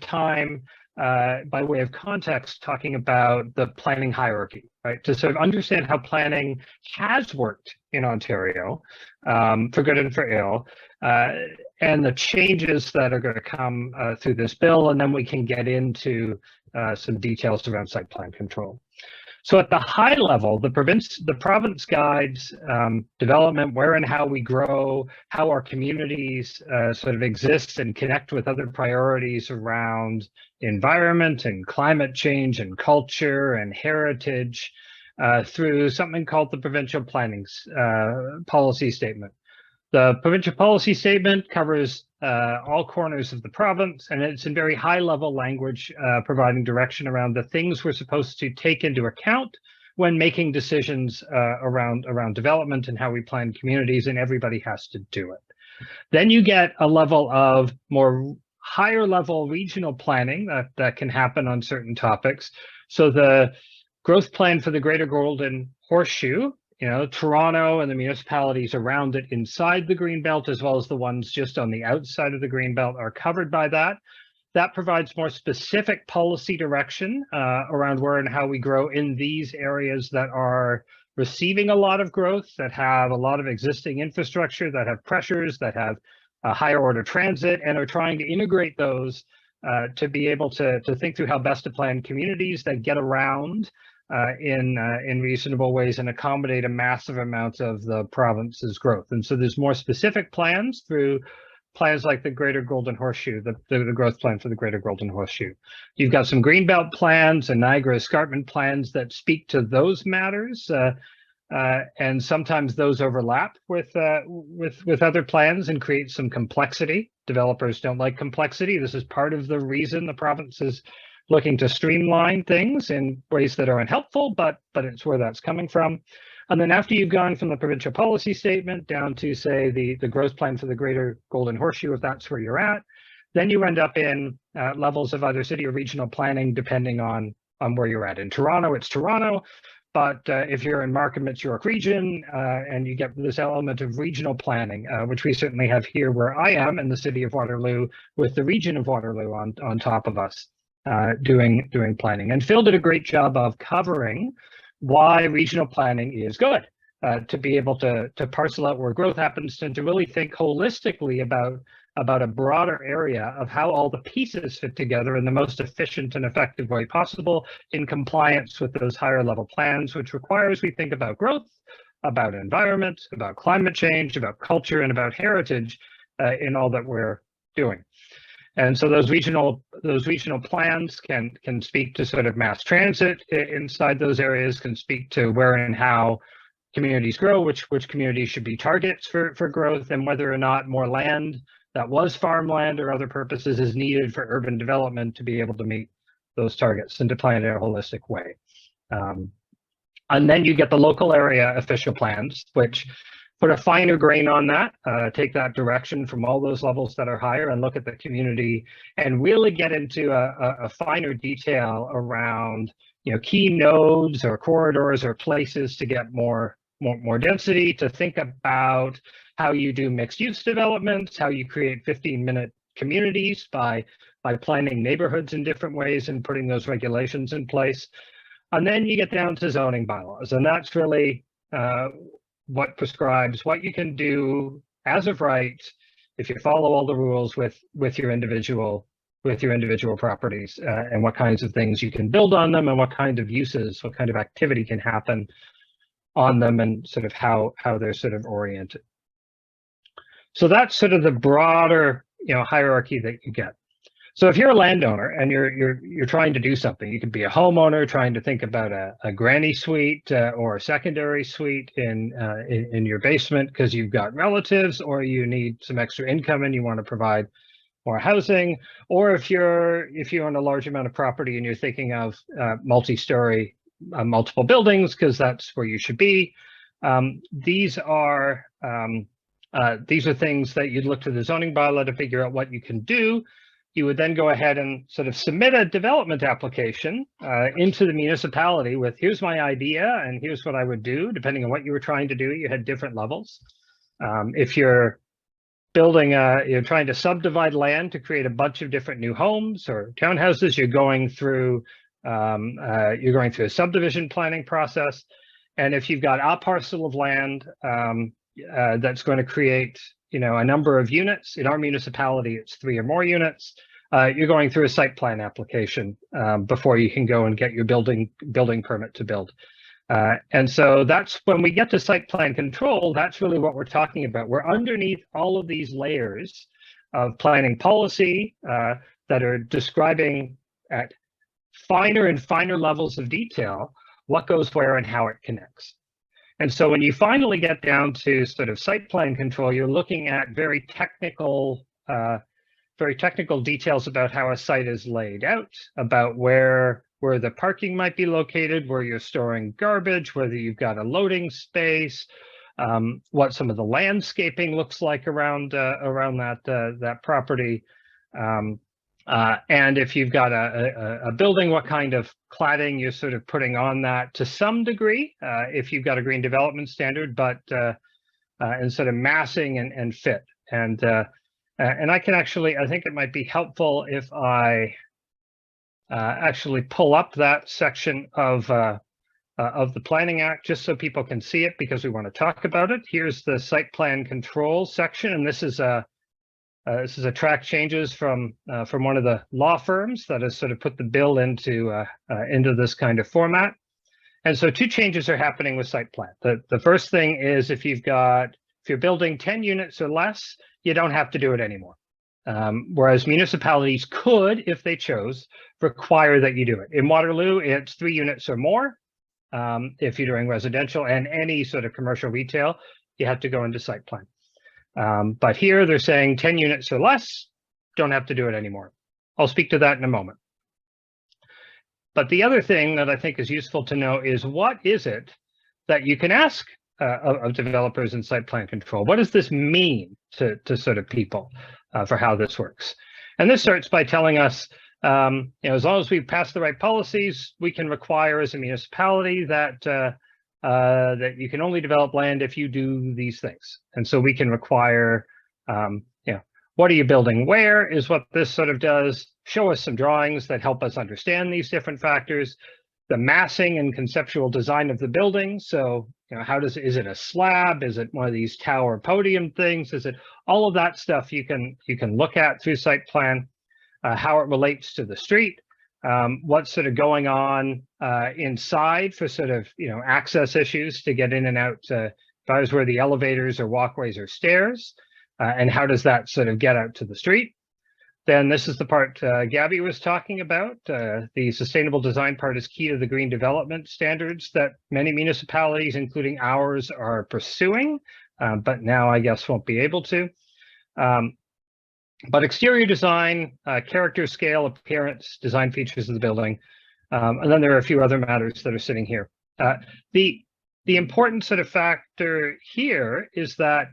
time, by way of context, talking about the planning hierarchy, right? To sort of understand how planning has worked in Ontario, for good and for ill, and the changes that are going to come through this bill, and then we can get into some details around site plan control. So at the high level, the province guides development, where and how we grow, how our communities sort of exist and connect with other priorities around environment and climate change and culture and heritage through something called the Provincial Planning Policy Statement. The Provincial Policy Statement covers all corners of the province, and it's in very high-level language, providing direction around the things we're supposed to take into account when making decisions around development and how we plan communities, and everybody has to do it. Then you get a level of more higher-level regional planning that can happen on certain topics. So the growth plan for the Greater Golden Horseshoe, Toronto and the municipalities around it inside the Greenbelt, as well as the ones just on the outside of the Greenbelt, are covered by that. That provides more specific policy direction around where and how we grow in these areas that are receiving a lot of growth, that have a lot of existing infrastructure, that have pressures, that have higher order transit, and are trying to integrate those to be able to think through how best to plan communities that get around in reasonable ways and accommodate a massive amount of the province's growth. And so there's more specific plans through plans like the Greater Golden Horseshoe, the growth plan for the Greater Golden Horseshoe. You've got some Greenbelt plans and Niagara Escarpment plans that speak to those matters, and sometimes those overlap with other plans and create some complexity. Developers don't like complexity. This is part of the reason the province is looking to streamline things in ways that are unhelpful, but it's where that's coming from. And then after you've gone from the Provincial Policy Statement down to, say, the growth plan for the Greater Golden Horseshoe, if that's where you're at, then you end up in levels of either city or regional planning, depending on where you're at. In Toronto, it's Toronto, but if you're in Markham, it's York Region, and you get this element of regional planning, which we certainly have here where I am in the city of Waterloo, with the region of Waterloo on top of us. Doing planning. And Phil did a great job of covering why regional planning is good, to be able to parcel out where growth happens and to really think holistically about a broader area of how all the pieces fit together in the most efficient and effective way possible in compliance with those higher level plans, which requires we think about growth, about environment, about climate change, about culture, and about heritage in all that we're doing. And so those regional plans can speak to sort of mass transit inside those areas, can speak to where and how communities grow, which communities should be targets for growth, and whether or not more land that was farmland or other purposes is needed for urban development to be able to meet those targets and to plan in a holistic way. And then you get the local area official plans, which put a finer grain on that, take that direction from all those levels that are higher and look at the community and really get into a finer detail around, key nodes or corridors or places to get more density, to think about how you do mixed use developments, how you create 15-minute communities by planning neighborhoods in different ways and putting those regulations in place. And then you get down to zoning bylaws, and that's really what prescribes what you can do as of right if you follow all the rules with your individual properties, and what kinds of things you can build on them, and what kind of uses, what kind of activity can happen on them, and sort of how they're sort of oriented. So that's sort of the broader hierarchy that you get. So if you're a landowner and you're trying to do something, you could be a homeowner trying to think about a granny suite or a secondary suite in your basement because you've got relatives, or you need some extra income and you want to provide more housing, or if you own a large amount of property and you're thinking of multi-story, multiple buildings because that's where you should be. These are things that you'd look to the zoning bylaw to figure out what you can do. You would then go ahead and sort of submit a development application into the municipality with, here's my idea and here's what I would do. Depending on what you were trying to do, you had different levels. If you're building, you're trying to subdivide land to create a bunch of different new homes or townhouses. You're going through a subdivision planning process, and if you've got a parcel of land that's going to create, a number of units. In our municipality, it's 3 or more units. You're going through a site plan application before you can go and get your building permit to build. And so that's when we get to site plan control, that's really what we're talking about. We're underneath all of these layers of planning policy that are describing at finer and finer levels of detail what goes where and how it connects. And so when you finally get down to sort of site plan control, you're looking at very technical details about how a site is laid out, about where the parking might be located, where you're storing garbage, whether you've got a loading space, what some of the landscaping looks like around that property, and if you've got a building, what kind of cladding you're sort of putting on that to some degree, if you've got a green development standard, but and sort of massing and fit. And I can actually, I think it might be helpful if I actually pull up that section of the Planning Act just so people can see it, because we want to talk about it. Here's the site plan control section, and this is a track changes from one of the law firms that has sort of put the bill into this kind of format. And so 2 changes are happening with site plan. The first thing is if you're building 10 units or less, you don't have to do it anymore. Whereas municipalities could, if they chose, require that you do it. In Waterloo, it's 3 units or more. If you're doing residential and any sort of commercial retail, you have to go into site plan. But here they're saying 10 units or less, don't have to do it anymore. I'll speak to that in a moment. But the other thing that I think is useful to know is what is it that you can ask of developers in site plan control? What does this mean to sort of people for how this works? And this starts by telling us, as long as we pass the right policies, we can require as a municipality that that you can only develop land if you do these things. And so we can require, what are you building where is what this sort of does. Show us some drawings that help us understand these different factors. The massing and conceptual design of the building. So, is it a slab? Is it one of these tower podium things? Is it all of that stuff you can look at through site plan, how it relates to the street, what's sort of going on inside for sort of, access issues to get in and out, if I was where the elevators or walkways or stairs, and how does that sort of get out to the street? Then this is the part Gabby was talking about. The sustainable design part is key to the green development standards that many municipalities, including ours, are pursuing, but now I guess won't be able to. But exterior design, character, scale, appearance, design features of the building, and then there are a few other matters that are sitting here. The important sort of factor here is that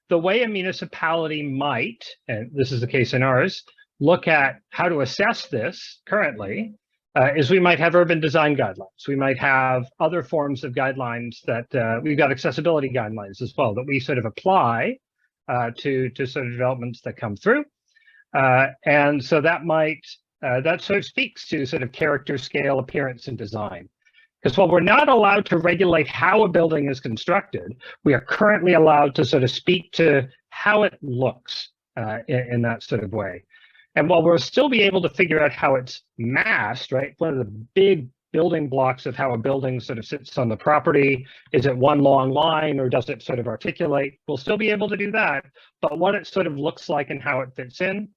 the way a municipality might, and this is the case in ours, look at how to assess this currently is we might have urban design guidelines. We might have other forms of guidelines that we've got accessibility guidelines as well that we sort of apply to sort of developments that come through. And so that might, that sort of speaks to sort of character, scale, appearance, and design. Because while we're not allowed to regulate how a building is constructed, we are currently allowed to sort of speak to how it looks in that sort of way. And while we'll still be able to figure out how it's massed, right? One of the big building blocks of how a building sort of sits on the property, is it one long line or does it sort of articulate? We'll still be able to do that, but what it sort of looks like and how it fits in,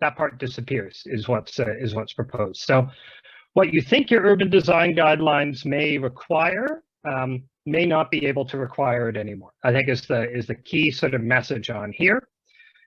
that part disappears, is what's proposed. So what you think your urban design guidelines may require may not be able to require it anymore, I think is the key sort of message on here.